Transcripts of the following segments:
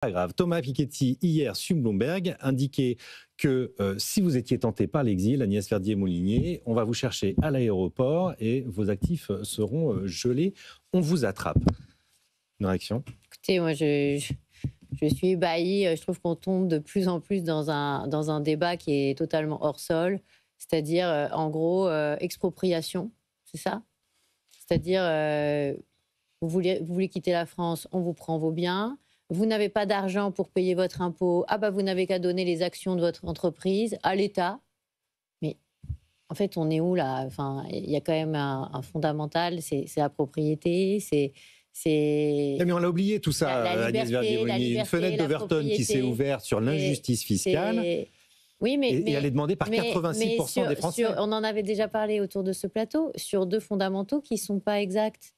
Pas grave. Thomas Piketty, hier, sur Bloomberg, indiquait que si vous étiez tenté par l'exil, Agnès Verdier-Molinier, on va vous chercher à l'aéroport et vos actifs seront gelés. On vous attrape. Une réaction ? Écoutez, moi, je suis ébahie. Je trouve qu'on tombe de plus en plus dans un débat qui est totalement hors sol. C'est-à-dire, en gros, expropriation. C'est ça ? C'est-à-dire, vous voulez quitter la France, on vous prend vos biens. Vous n'avez pas d'argent pour payer votre impôt. Ah bah vous n'avez qu'à donner les actions de votre entreprise à l'État. Mais en fait, on est où là ? Enfin, il y a quand même un fondamental, c'est la propriété, c'est... Mais on l'a oublié tout ça, Agnès Verdier-Molinier. Une fenêtre d'Overton qui s'est ouverte sur l'injustice fiscale. Oui, mais elle est demandée par 86% des Français. On en avait déjà parlé autour de ce plateau, sur deux fondamentaux qui ne sont pas exacts.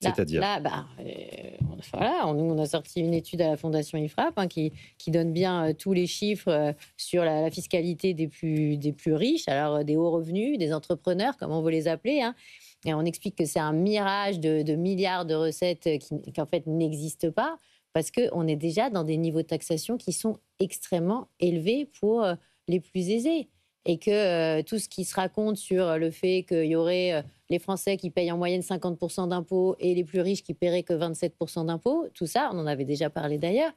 C'est-à-dire voilà, on a sorti une étude à la Fondation IFRAP qui donne bien tous les chiffres sur la fiscalité des plus riches, alors des hauts revenus, des entrepreneurs, comme on veut les appeler. Et on explique que c'est un mirage de milliards de recettes qui en fait n'existent pas, parce qu'on est déjà dans des niveaux de taxation qui sont extrêmement élevés pour les plus aisés. Et que tout ce qui se raconte sur le fait qu'il y aurait les Français qui payent en moyenne 50% d'impôts et les plus riches qui paieraient que 27% d'impôts, tout ça, on en avait déjà parlé d'ailleurs,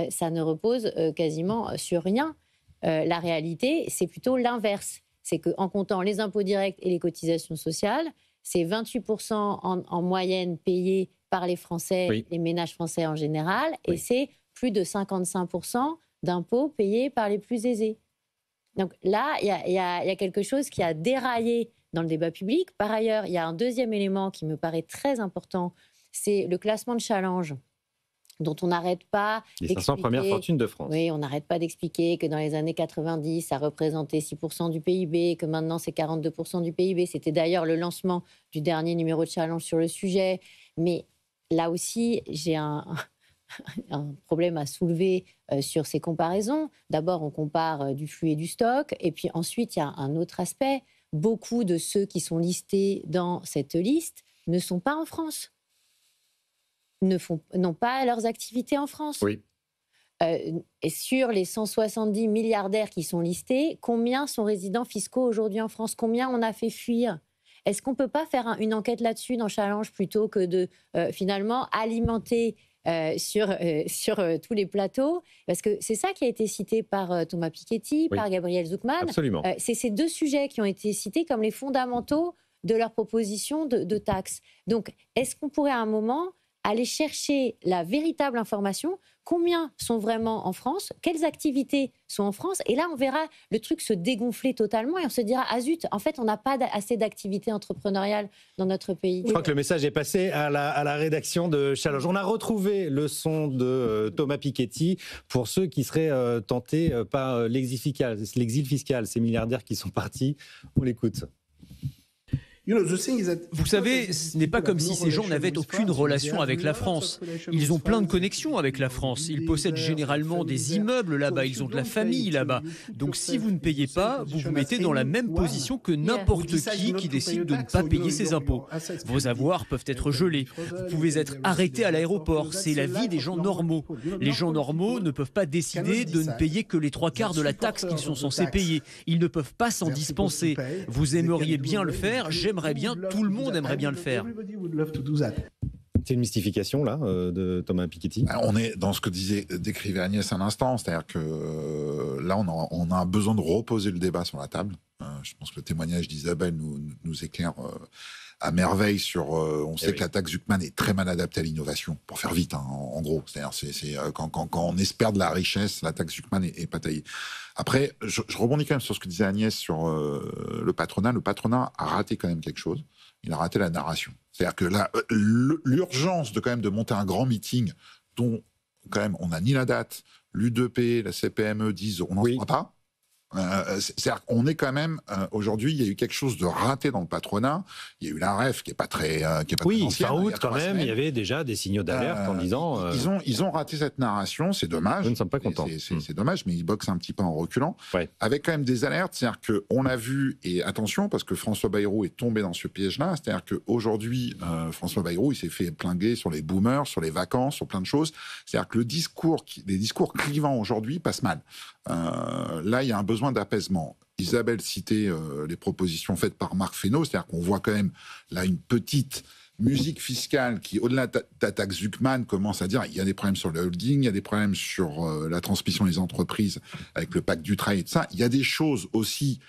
ça ne repose quasiment sur rien. La réalité, c'est plutôt l'inverse. C'est qu'en comptant les impôts directs et les cotisations sociales, c'est 28% en moyenne payés par les Français, oui, les ménages français en général, oui, et c'est plus de 55% d'impôts payés par les plus aisés. Donc là, il y a quelque chose qui a déraillé dans le débat public. Par ailleurs, il y a un deuxième élément qui me paraît très important, c'est le classement de Challenge, dont on n'arrête pas d'expliquer... Les 500 premières fortunes de France. Oui, on n'arrête pas d'expliquer que dans les années 90, ça représentait 6% du PIB, que maintenant c'est 42% du PIB. C'était d'ailleurs le lancement du dernier numéro de Challenge sur le sujet. Mais là aussi, j'ai un problème à soulever sur ces comparaisons. D'abord, on compare du flux et du stock. Et puis ensuite, il y a un autre aspect. Beaucoup de ceux qui sont listés dans cette liste ne sont pas en France, n'ont pas leurs activités en France. Oui. Et sur les 170 milliardaires qui sont listés, combien sont résidents fiscaux aujourd'hui en France ? Combien on a fait fuir ? Est-ce qu'on ne peut pas faire une enquête là-dessus dans Challenge plutôt que de finalement alimenter sur tous les plateaux, parce que c'est ça qui a été cité par Thomas Piketty, oui, par Gabriel Zucman. Absolument. C'est ces deux sujets qui ont été cités comme les fondamentaux de leur proposition de taxe. Donc, est-ce qu'on pourrait à un moment aller chercher la véritable information ? Combien sont vraiment en France ? Quelles activités sont en France ? Et là, on verra le truc se dégonfler totalement et on se dira, ah zut, en fait, on n'a pas assez d'activités entrepreneuriales dans notre pays. Je crois que le message est passé à la rédaction de Challenge. On a retrouvé le son de Thomas Piketty pour ceux qui seraient tentés par l'exil fiscal, ces milliardaires qui sont partis. On l'écoute. Vous savez, ce n'est pas comme si ces gens n'avaient aucune relation avec la France. Ils ont plein de connexions avec la France. Ils possèdent généralement des immeubles là-bas, ils ont de la famille là-bas. Donc si vous ne payez pas, vous vous mettez dans la même position que n'importe qui décide de ne pas payer ses impôts. Vos avoirs peuvent être gelés. Vous pouvez être arrêté à l'aéroport. C'est la vie des gens normaux. Les gens normaux ne peuvent pas décider de ne payer que les 3/4 de la taxe qu'ils sont censés payer. Ils ne peuvent pas s'en dispenser. Vous aimeriez bien le faire, j'aimerais bien, tout le monde aimerait bien le faire. C'est une mystification, là, de Thomas Piketty. On est dans ce que décrivait Agnès un instant, c'est-à-dire que là, on a besoin de reposer le débat sur la table. Je pense que le témoignage d'Isabelle nous éclaire à merveille sur... on sait que la taxe Zucman est très mal adaptée à l'innovation, pour faire vite, en gros. C'est-à-dire, quand on espère de la richesse, la taxe Zucman est pas taillée. Après, je rebondis quand même sur ce que disait Agnès sur le patronat. Le patronat a raté quand même quelque chose. Il a raté la narration. C'est-à-dire que là, l'urgence de monter un grand meeting dont quand même on n'a ni la date, l'U2P, la CPME disent on n'en fera pas. C'est-à-dire qu'on est quand même aujourd'hui, il y a eu quelque chose de raté dans le patronat. Il y a eu l'AREF qui est pas très, oui, ancienne. Fin août quand même, il y avait déjà des signaux d'alerte en disant. Ils ont raté cette narration, c'est dommage. Nous ne sommes pas contents. C'est dommage, mais ils boxent un petit peu en reculant. Ouais. Avec quand même des alertes, c'est-à-dire qu'on a vu, et attention, parce que François Bayrou est tombé dans ce piège-là, c'est-à-dire qu'aujourd'hui, François Bayrou, il s'est fait plinguer sur les boomers, sur les vacances, sur plein de choses. C'est-à-dire que les discours clivants aujourd'hui passent mal. Là, il y a un besoin d'apaisement. Isabelle citait les propositions faites par Marc Fesneau, c'est-à-dire qu'on voit quand même là une petite musique fiscale qui, au-delà de la taxe Zuckman, commence à dire il y a des problèmes sur le holding, il y a des problèmes sur la transmission des entreprises avec le pacte Dutreil et tout ça. Il y a des choses aussi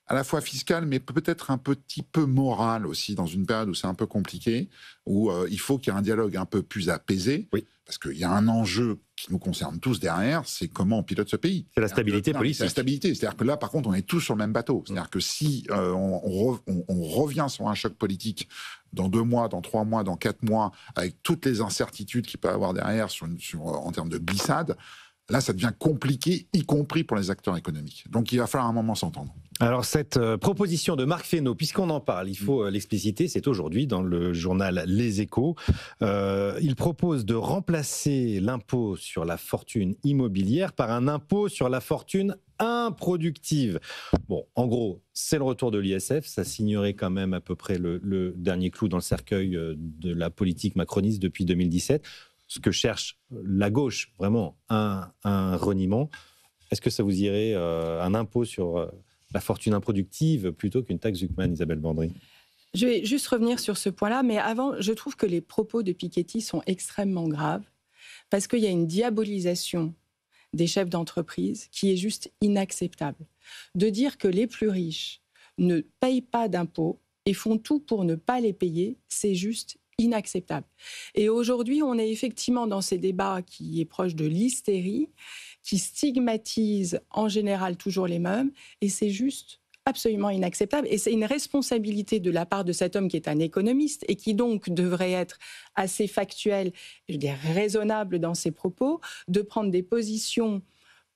à la fois fiscales, mais peut-être un petit peu morales aussi, dans une période où c'est un peu compliqué, où il faut qu'il y ait un dialogue un peu plus apaisé, oui. Parce qu'il y a un enjeu qui nous concerne tous derrière, c'est comment on pilote ce pays. C'est la stabilité politique. C'est la stabilité. C'est-à-dire que là, par contre, on est tous sur le même bateau. C'est-à-dire que si on revient sur un choc politique dans 2 mois, dans 3 mois, dans 4 mois, avec toutes les incertitudes qu'il peut y avoir derrière en termes de glissade, là, ça devient compliqué, y compris pour les acteurs économiques. Donc, il va falloir un moment s'entendre. Alors, cette proposition de Marc Fesneau, puisqu'on en parle, il faut l'expliciter, c'est aujourd'hui dans le journal Les Échos. Il propose de remplacer l'impôt sur la fortune immobilière par un impôt sur la fortune improductive. Bon, en gros, c'est le retour de l'ISF. Ça signerait quand même à peu près le dernier clou dans le cercueil de la politique macroniste depuis 2017. Ce que cherche la gauche, vraiment, un reniement. Est-ce que ça vous irait un impôt sur la fortune improductive plutôt qu'une taxe Zuckman, Isabelle Bandry? Je vais juste revenir sur ce point-là, mais avant, je trouve que les propos de Piketty sont extrêmement graves, parce qu'il y a une diabolisation des chefs d'entreprise qui est juste inacceptable. De dire que les plus riches ne payent pas d'impôts et font tout pour ne pas les payer, c'est juste inacceptable. Et aujourd'hui, on est effectivement dans ces débats qui est proche de l'hystérie, qui stigmatisent en général toujours les mêmes, et c'est juste absolument inacceptable. Et c'est une responsabilité de la part de cet homme qui est un économiste et qui donc devrait être assez factuel, je veux dire raisonnable dans ses propos, de prendre des positions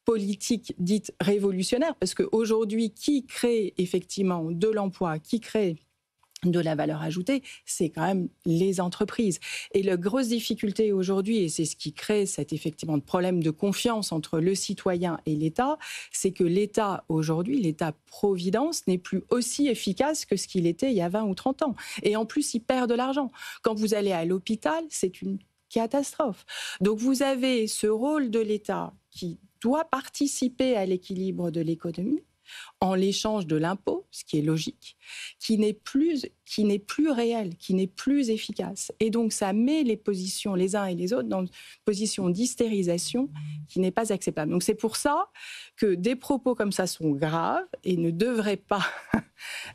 politiques dites révolutionnaires, parce qu'aujourd'hui, qui crée effectivement de l'emploi, qui crée de la valeur ajoutée, c'est quand même les entreprises. Et la grosse difficulté aujourd'hui, et c'est ce qui crée cet effectivement de problème de confiance entre le citoyen et l'État, c'est que l'État aujourd'hui, l'État-providence, n'est plus aussi efficace que ce qu'il était il y a 20 ou 30 ans. Et en plus, il perd de l'argent. Quand vous allez à l'hôpital, c'est une catastrophe. Donc vous avez ce rôle de l'État qui doit participer à l'équilibre de l'économie, en l'échange de l'impôt, ce qui est logique, qui n'est plus réel, qui n'est plus efficace. Et donc, ça met les positions, les uns et les autres, dans une position d'hystérisation qui n'est pas acceptable. Donc, c'est pour ça que des propos comme ça sont graves et ne devraient pas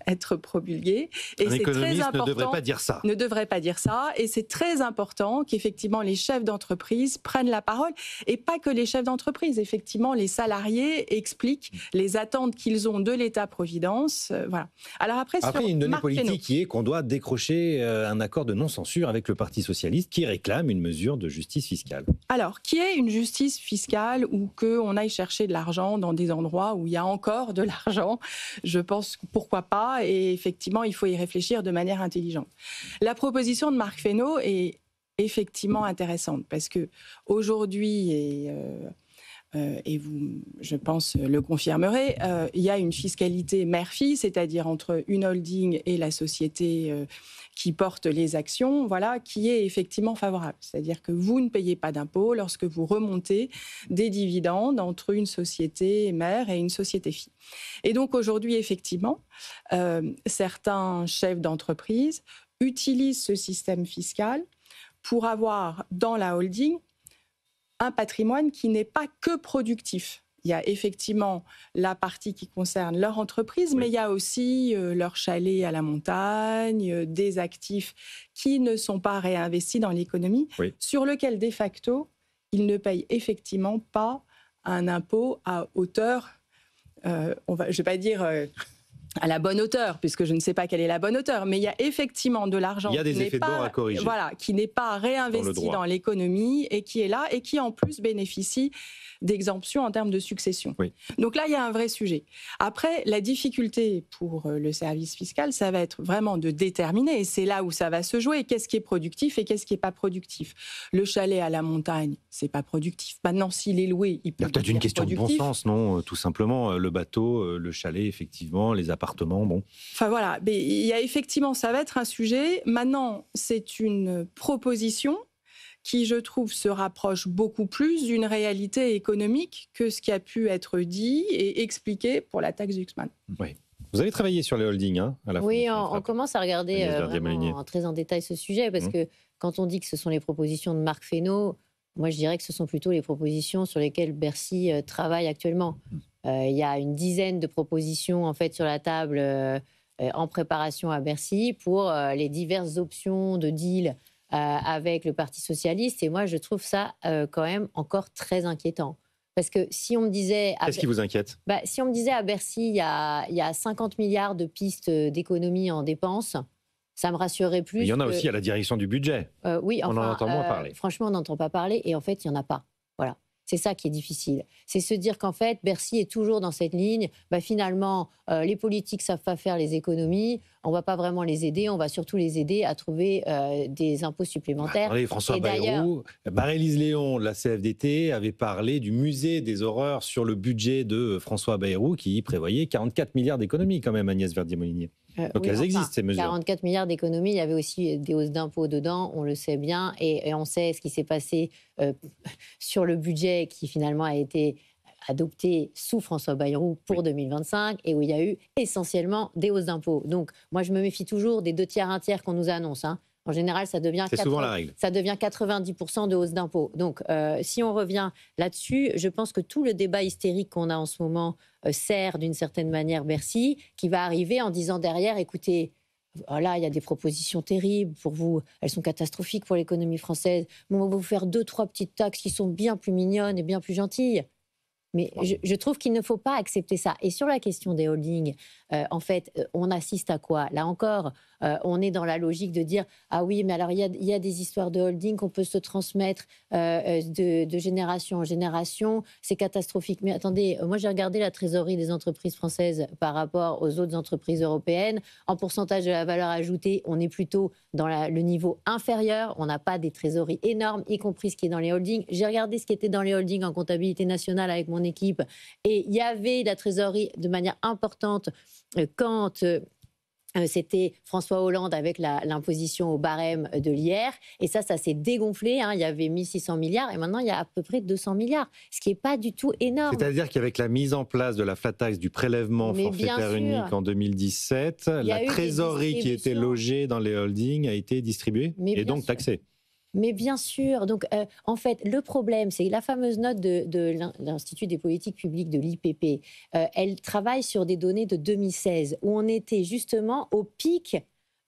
être promulgués. Et un économiste ne devrait pas dire ça. Ne devrait pas dire ça. Et c'est très important qu'effectivement, les chefs d'entreprise prennent la parole. Et pas que les chefs d'entreprise. Effectivement, les salariés expliquent les attentes qu'ils ont de l'État-providence. Voilà. Alors après, il y a une donnée politique qui est qu'on doit décrocher un accord de non-censure avec le Parti socialiste qui réclame une mesure de justice fiscale. Alors, qui est une justice fiscale ou qu'on aille chercher de l'argent dans des endroits où il y a encore de l'argent? Je pense que pourquoi pas, et effectivement, il faut y réfléchir de manière intelligente. La proposition de Marc Fesneau est effectivement intéressante parce que aujourd'hui, et vous, je pense, le confirmerez, il y a une fiscalité mère-fille, c'est-à-dire entre une holding et la société qui porte les actions, voilà, qui est effectivement favorable. C'est-à-dire que vous ne payez pas d'impôts lorsque vous remontez des dividendes entre une société mère et une société fille. Et donc aujourd'hui, effectivement, certains chefs d'entreprise utilisent ce système fiscal pour avoir dans la holding un patrimoine qui n'est pas que productif. Il y a effectivement la partie qui concerne leur entreprise, mais il y a aussi leur chalet à la montagne, des actifs qui ne sont pas réinvestis dans l'économie, sur lequel, de facto, ils ne payent effectivement pas un impôt à hauteur, je ne vais pas dire à la bonne hauteur, puisque je ne sais pas quelle est la bonne hauteur, mais il y a effectivement de l'argent qui n'est pas réinvesti dans l'économie et qui est là et qui en plus bénéficie d'exemptions en termes de succession. Oui. Donc là, il y a un vrai sujet. Après, la difficulté pour le service fiscal, ça va être vraiment de déterminer, et c'est là où ça va se jouer, qu'est-ce qui est productif et qu'est-ce qui n'est pas productif. Le chalet à la montagne, c'est pas productif. Maintenant, s'il est loué, il peut être peut-être une question de bon sens, non ? Tout simplement, le bateau, le chalet, effectivement, les appartements, bon. Enfin voilà, mais il y a effectivement, ça va être un sujet. Maintenant, c'est une proposition qui, je trouve, se rapproche beaucoup plus d'une réalité économique que ce qui a pu être dit et expliqué pour la taxe Glucksmann. Oui. Vous avez travaillé sur les holdings, hein, à la Oui, on commence à regarder très en détail ce sujet, parce que quand on dit que ce sont les propositions de Marc Fesneau, moi je dirais que ce sont plutôt les propositions sur lesquelles Bercy travaille actuellement. Il y a une dizaine de propositions en fait sur la table en préparation à Bercy pour les diverses options de deal avec le Parti socialiste. Et moi, je trouve ça quand même encore très inquiétant. Parce que si on me disait... Qu'est-ce qui vous inquiète ? Si on me disait à Bercy, il y a 50 milliards de pistes d'économie en dépenses, ça me rassurerait plus. Il y en a aussi à la direction du budget. Oui, on en entend moins parler. Franchement, on n'entend pas parler. Et en fait, il n'y en a pas. Voilà. C'est ça qui est difficile. C'est se dire qu'en fait, Bercy est toujours dans cette ligne. Finalement, les politiques ne savent pas faire les économies. On ne va pas vraiment les aider. On va surtout les aider à trouver des impôts supplémentaires. François Bayrou, Marie-Lise Léon de la CFDT avait parlé du musée des horreurs sur le budget de François Bayrou qui prévoyait 44 milliards d'économies quand même, Agnès Verdier-Molinier. Donc elles existent, ces mesures. 44 milliards d'économies, il y avait aussi des hausses d'impôts dedans, on le sait bien, et on sait ce qui s'est passé sur le budget qui finalement a été adopté sous François Bayrou pour 2025, et où il y a eu essentiellement des hausses d'impôts. Donc moi je me méfie toujours des 2 tiers, 1 tiers qu'on nous annonce, hein. En général, ça devient 90% de hausse d'impôts. Donc, si on revient là-dessus, je pense que tout le débat hystérique qu'on a en ce moment sert d'une certaine manière Bercy, qui va arriver en disant derrière, écoutez, voilà, il y a des propositions terribles pour vous, elles sont catastrophiques pour l'économie française, mais on va vous faire 2-3 petites taxes qui sont bien plus mignonnes et bien plus gentilles. Mais je trouve qu'il ne faut pas accepter ça. Et sur la question des holdings, en fait, on assiste à quoi ? Là encore, on est dans la logique de dire « Ah oui, mais alors il y a des histoires de holding qu'on peut se transmettre de génération en génération. C'est catastrophique. » Mais attendez, moi j'ai regardé la trésorerie des entreprises françaises par rapport aux autres entreprises européennes. En pourcentage de la valeur ajoutée, on est plutôt dans le niveau inférieur. On n'a pas des trésoreries énormes, y compris ce qui est dans les holdings. J'ai regardé ce qui était dans les holdings en comptabilité nationale avec mon équipe. Et il y avait de la trésorerie de manière importante quand c'était François Hollande avec l'imposition au barème de l'IR. Et ça s'est dégonflé. Hein. Il y avait 1600 milliards et maintenant il y a à peu près 200 milliards, ce qui n'est pas du tout énorme. C'est-à-dire qu'avec la mise en place de la flat tax, du prélèvement forfaitaire unique en 2017, la trésorerie qui était logée dans les holdings a été distribuée et donc taxée. Mais bien sûr. Donc, en fait, le problème, c'est la fameuse note de l'Institut des politiques publiques de l'IPP. Elle travaille sur des données de 2016, où on était justement au pic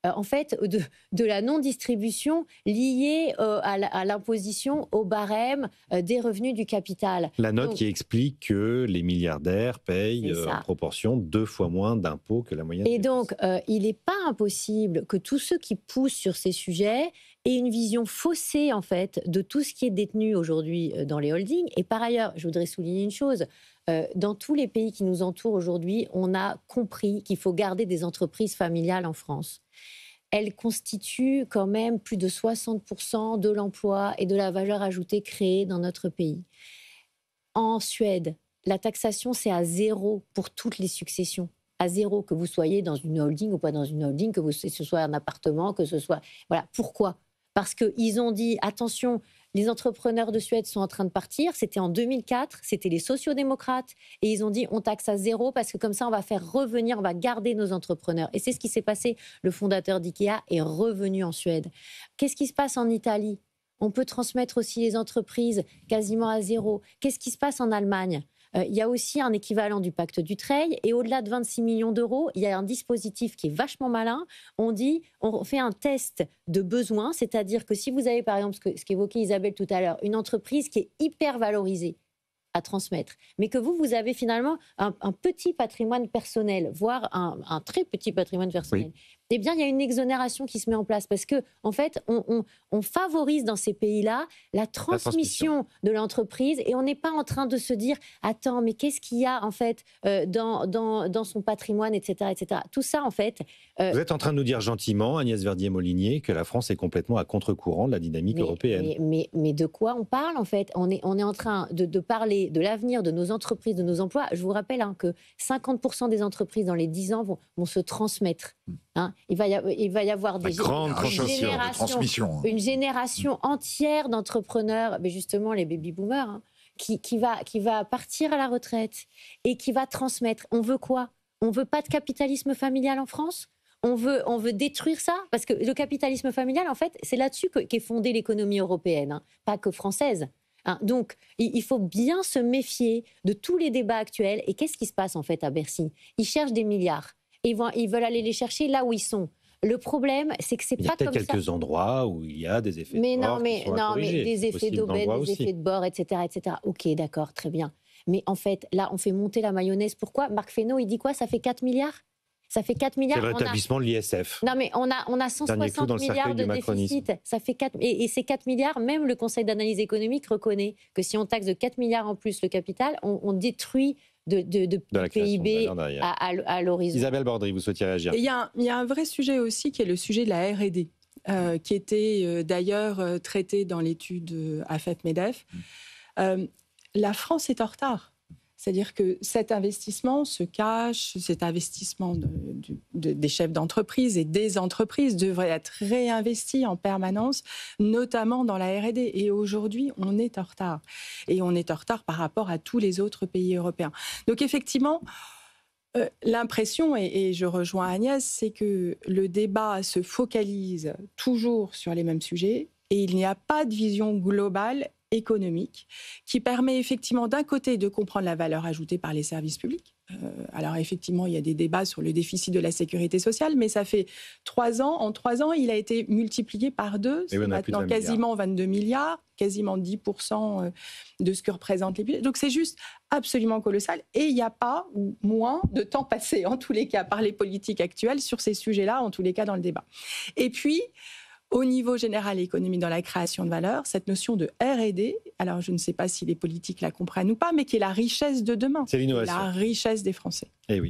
en fait, de la non-distribution liée à l'imposition au barème des revenus du capital. La note qui explique que les milliardaires payent en proportion 2 fois moins d'impôts que la moyenne. Et donc, il n'est pas impossible que tous ceux qui poussent sur ces sujets aient une vision faussée, en fait, de tout ce qui est détenu aujourd'hui dans les holdings. Et par ailleurs, je voudrais souligner une chose. Dans tous les pays qui nous entourent aujourd'hui, on a compris qu'il faut garder des entreprises familiales en France. Elles constituent quand même plus de 60% de l'emploi et de la valeur ajoutée créée dans notre pays. En Suède, la taxation, c'est à 0 pour toutes les successions. À 0, que vous soyez dans une holding ou pas dans une holding, que ce soit un appartement, que ce soit... Voilà. Pourquoi ? Parce qu'ils ont dit, attention, les entrepreneurs de Suède sont en train de partir. C'était en 2004, c'était les sociodémocrates. Et ils ont dit, on taxe à 0 parce que comme ça, on va faire revenir, on va garder nos entrepreneurs. Et c'est ce qui s'est passé. Le fondateur d'IKEA est revenu en Suède. Qu'est-ce qui se passe en Italie ? On peut transmettre aussi les entreprises quasiment à 0. Qu'est-ce qui se passe en Allemagne ? Il y a aussi un équivalent du pacte Dutreil. Et au-delà de 26 millions d'euros, il y a un dispositif qui est vachement malin. On dit, on fait un test de besoin, c'est-à-dire que si vous avez, par exemple, ce qu'évoquait Isabelle tout à l'heure, une entreprise qui est hyper valorisée, à transmettre, mais que vous avez finalement un petit patrimoine personnel, voire un très petit patrimoine personnel, eh bien, il y a une exonération qui se met en place parce que, en fait, on favorise dans ces pays-là la transmission de l'entreprise et on n'est pas en train de se dire « Attends, mais qu'est-ce qu'il y a, en fait, dans son patrimoine, etc. etc. » Tout ça, en fait... Vous êtes en train de nous dire gentiment, Agnès Verdier-Molinier, que la France est complètement à contre-courant de la dynamique européenne. Mais de quoi on parle, en fait? On est en train de parler de l'avenir de nos entreprises, de nos emplois. Je vous rappelle que 50% des entreprises dans les 10 ans vont se transmettre. Il va y avoir une génération entière d'entrepreneurs, mais justement les baby-boomers, qui va partir à la retraite et qui va transmettre. On veut quoi? On veut pas de capitalisme familial en France? On veut détruire ça? Parce que le capitalisme familial, en fait, c'est là-dessus qu'est fondée l'économie européenne, pas que française. Donc, il faut bien se méfier de tous les débats actuels. Et qu'est-ce qui se passe, en fait, à Bercy? Ils cherchent des milliards. Ils veulent aller les chercher là où ils sont. Le problème, c'est que c'est pas comme ça. Il y a peut-être quelques endroits où il y a des effets de bord mais des effets d'aubaine, des effets de bord, etc., etc. Ok, d'accord, très bien. Mais en fait, là, on fait monter la mayonnaise. Pourquoi? Marc Fesneau, il dit quoi? Ça fait 4 milliards? Ça fait 4 milliards. C'est le rétablissement de l'ISF. Non, mais on a 160 milliards de déficit. Ça fait 4... Et ces 4 milliards, même le Conseil d'analyse économique reconnaît que si on taxe de 4 milliards en plus le capital, on détruit de PIB à l'horizon. Isabelle Bordry, vous souhaitiez réagir? Il y a un vrai sujet aussi qui est le sujet de la R&D, qui était d'ailleurs traité dans l'étude AFEP-MEDEF. La France est en retard. C'est-à-dire que cet investissement se cache, cet investissement des chefs d'entreprise et des entreprises devrait être réinvesti en permanence, notamment dans la R&D. Et aujourd'hui, on est en retard. Et on est en retard par rapport à tous les autres pays européens. Donc effectivement, l'impression, et je rejoins Agnès, c'est que le débat se focalise toujours sur les mêmes sujets et il n'y a pas de vision globale économique qui permet effectivement d'un côté de comprendre la valeur ajoutée par les services publics. Alors effectivement, il y a des débats sur le déficit de la sécurité sociale, mais ça fait 3 ans. En 3 ans, il a été multiplié par 2. C'est maintenant quasiment 22 milliards, quasiment 10% de ce que représentent les budgets. Donc c'est juste absolument colossal. Et il n'y a pas ou moins de temps passé, en tous les cas, par les politiques actuelles sur ces sujets-là, en tous les cas dans le débat. Et puis, au niveau général économique, dans la création de valeur, cette notion de R&D, alors je ne sais pas si les politiques la comprennent ou pas, mais qui est la richesse de demain, c'est l'innovation, la richesse des Français. Eh oui.